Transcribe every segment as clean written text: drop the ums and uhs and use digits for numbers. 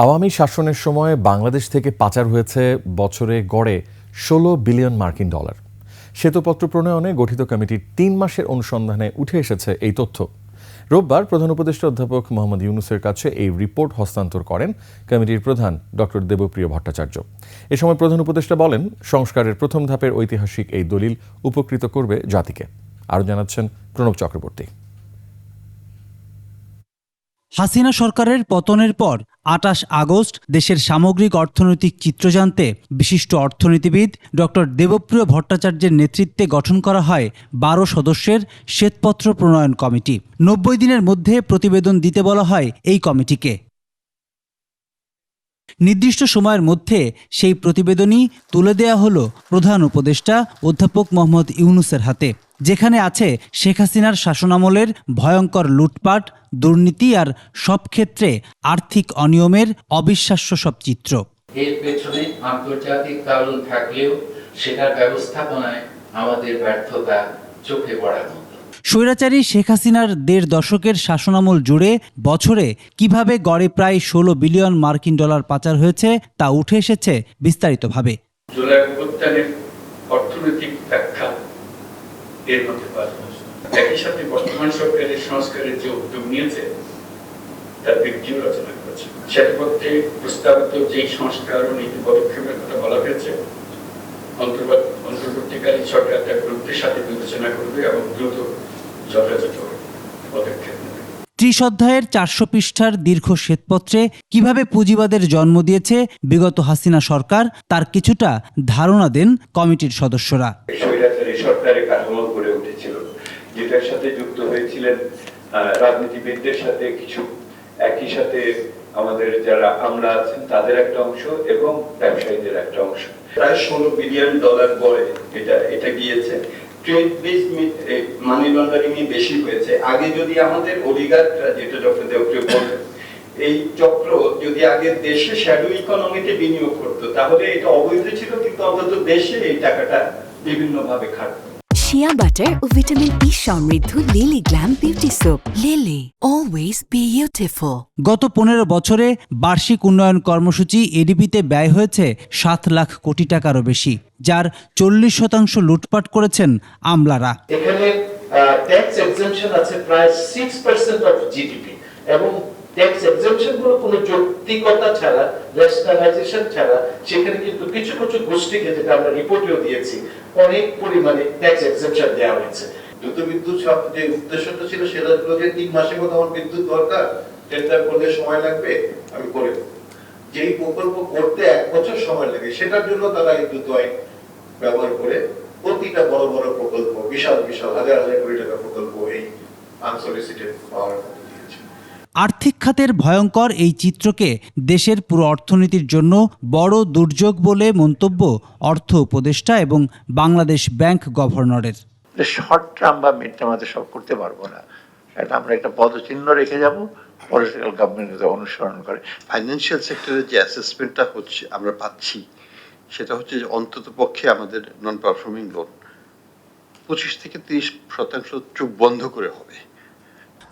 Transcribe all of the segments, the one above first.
আওয়ামী শাসনের সময় বাংলাদেশ থেকে পাচার হয়েছে বছরে গড়ে ১৬ বিলিয়ন মার্কিন ডলার। শ্বেতপত্র প্রণয়নে গঠিত কমিটির ৩ মাসের অনুসন্ধানে উঠে এসেছে এই তথ্য। রোববার প্রধান উপদেষ্টা অধ্যাপক মোহাম্মদ ইউনূসের কাছে এই রিপোর্ট হস্তান্তর করেন কমিটির প্রধান ডক্টর দেবপ্রিয় ভট্টাচার্য। এ সময় প্রধান উপদেষ্টা বলেন, সংস্কারের প্রথম ধাপের ঐতিহাসিক এই দলিল উপকৃত করবে জাতিকে। আরও জানাচ্ছেন প্রণব চক্রবর্তী। হাসিনা সরকারের পতনের পর ২৮ আগস্ট দেশের সামগ্রিক অর্থনৈতিক চিত্র জানতে বিশিষ্ট অর্থনীতিবিদ ডক্টর দেবপ্রিয় ভট্টাচার্যের নেতৃত্বে গঠন করা হয় ১২ সদস্যের শ্বেতপত্র প্রণয়ন কমিটি। ৯০ দিনের মধ্যে প্রতিবেদন দিতে বলা হয় এই কমিটিকে। নির্দিষ্ট সময়ের মধ্যে সেই প্রতিবেদনই তুলে দেয়া হলো প্রধান উপদেষ্টা অধ্যাপক মোহাম্মদ ইউনূসের হাতে, যেখানে আছে শেখ হাসিনার শাসনামলের ভয়ঙ্কর লুটপাট, দুর্নীতি আর সব ক্ষেত্রে আর্থিক অনিয়মের অবিশ্বাস্য সব চিত্র। এর পেছনে আন্তর্জাতিক কারণ থাকলেও সেটার ব্যবস্থাপনায় আমাদের ব্যর্থতা চোখে পড়ার মতো। স্বৈরাচারী শেখ হাসিনার ১.৫ দশকের শাসনামল জুড়ে বছরে কিভাবে গড়ে প্রায় ১৬ বিলিয়ন মার্কিন ডলার পাচার হয়েছে তা উঠে এসেছে বিস্তারিতভাবে। জুলাই অভ্যুত্থানের অর্থনৈতিক ব্যাখ্যা এর মধ্যে পাওয়া যায়। একই সাথে বর্তমান সরকারের সংস্কারের যে উদ্যোগ নিয়েছে তার ভিত্তিও রচনা করেছে। শ্বেতপত্রে প্রস্তাবিত যেই সংস্কার ও নীতি পদক্ষেপের কথা বলা হয়েছে, অন্তর্বর্তীকালীন সরকার তার গুরুত্বের সাথে বিবেচনা করবে এবং দ্রুত যথাযথ পদক্ষেপ নেবে। ৩০ অধ্যায়ের ৪০০ পৃষ্ঠার দীর্ঘ শ্বেতপত্রে কিভাবে পুঁজিবাদের জন্ম দিয়েছে বিগত হাসিনা সরকার তার কিছুটা ধারণা দেন কমিটির সদস্যরা। স্বৈরাচারী সরকারের কাঠামো গড়ে উঠেছিল, যেটার সাথে যুক্ত হয়েছিলেন রাজনীতিবিদদের সাথে কিছু, একই সাথে আমাদের যারা আমরা আছেন তাদের একটা অংশ এবং ব্যবসায়ীদের একটা অংশ। প্রায় ১৬ বিলিয়ন ডলার গড়ে এটা গিয়েছে। ট্রেড বেসড মানি লন্ডারিং বেশি হয়েছে। আগে যদি আমাদের অলিগার্করা, যেটা ডক্টর দেবপ্রিয় বললেন, এই চক্র যদি আগে দেশে শ্যাডো ইকোনমিতে বিনিয়োগ করতো তাহলে এটা অবৈধ ছিল, কিন্তু অন্তত দেশে এই টাকাটা বিভিন্নভাবে খাটতো। শিয়া বাটার ও ভিটামিন ই সমৃদ্ধ lily glam beauty soap. Lily, always beautiful. গত ১৫ বছরে বার্ষিক উন্নয়ন কর্মসূচি এডিবিতে ব্যয় হয়েছে ৭ লাখ কোটি টাকারও বেশি, যার ৪০% লুটপাট করেছেন আমলারা। এখানে ট্যাক্স এক্সেম্পশন আছে প্রায় 6% অফ জিডিপি, এবং ট্যাক্স এক্সেম্পশন গুলো কোনো যৌক্তিকতা ছাড়া, রেশনালাইজেশন ছাড়া, সেখানে কিন্তু কিছু কিছু গোষ্ঠীকে, যেটা আমরা রিপোর্টেও দিয়েছি, অনেক পরিমাণে ট্যাক্স এক্সেম্পশন দেওয়া হয়েছে। দ্রুত বিদ্যুৎ যে উদ্দেশ্যটা ছিল সেটা হলো যে ৩ মাসের মধ্যে আমার বিদ্যুৎ দরকার, টেন্ডার করলে সময় লাগবে, আমি করে দেব। যেই প্রকল্প করতে ১ বছর সময় লাগে, সেটার জন্য তারা এই দ্রুত আইন ব্যবহার করে প্রতিটা বড় বড় প্রকল্প, বিশাল বিশাল হাজার হাজার কোটি টাকা প্রকল্প এই আনসলিসিটেড পাওয়ার দিয়েছে। আর্থিক খাতের ভয়ঙ্কর এই চিত্রকে দেশের পুরো অর্থনীতির জন্য বড় দুর্যোগ বলে মন্তব্য অর্থ উপদেষ্টা এবং বাংলাদেশ ব্যাংক গভর্নরের। শর্ট টার্ম বা মিড টার্ম সব করতে পারবো না, এটা আমরা একটা পদচিহ্ন রেখে যাব, পলিটিক্যাল গভর্নমেন্ট অনুসরণ করে। ফাইন্যান্সিয়াল সেক্টরে যে অ্যাসেসমেন্টটা হচ্ছে, আমরা পাচ্ছি, সেটা হচ্ছে যে অন্তত পক্ষে আমাদের নন পারফর্মিং লোন ২৫ থেকে ৩০% চোখ বন্ধ করে হবে।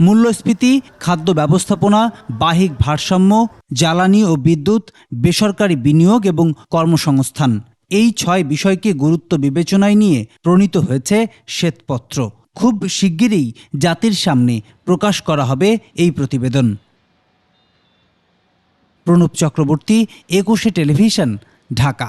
মূল্যস্ফীতি, খাদ্য ব্যবস্থাপনা, বাহ্যিক ভারসাম্য, জ্বালানি ও বিদ্যুৎ, বেসরকারি বিনিয়োগ এবং কর্মসংস্থান, এই ৬ বিষয়কে গুরুত্ব বিবেচনায় নিয়ে প্রণীত হয়েছে শ্বেতপত্র। খুব শিগগিরই জাতির সামনে প্রকাশ করা হবে এই প্রতিবেদন। প্রণব চক্রবর্তী, ২১ টেলিভিশন, ঢাকা।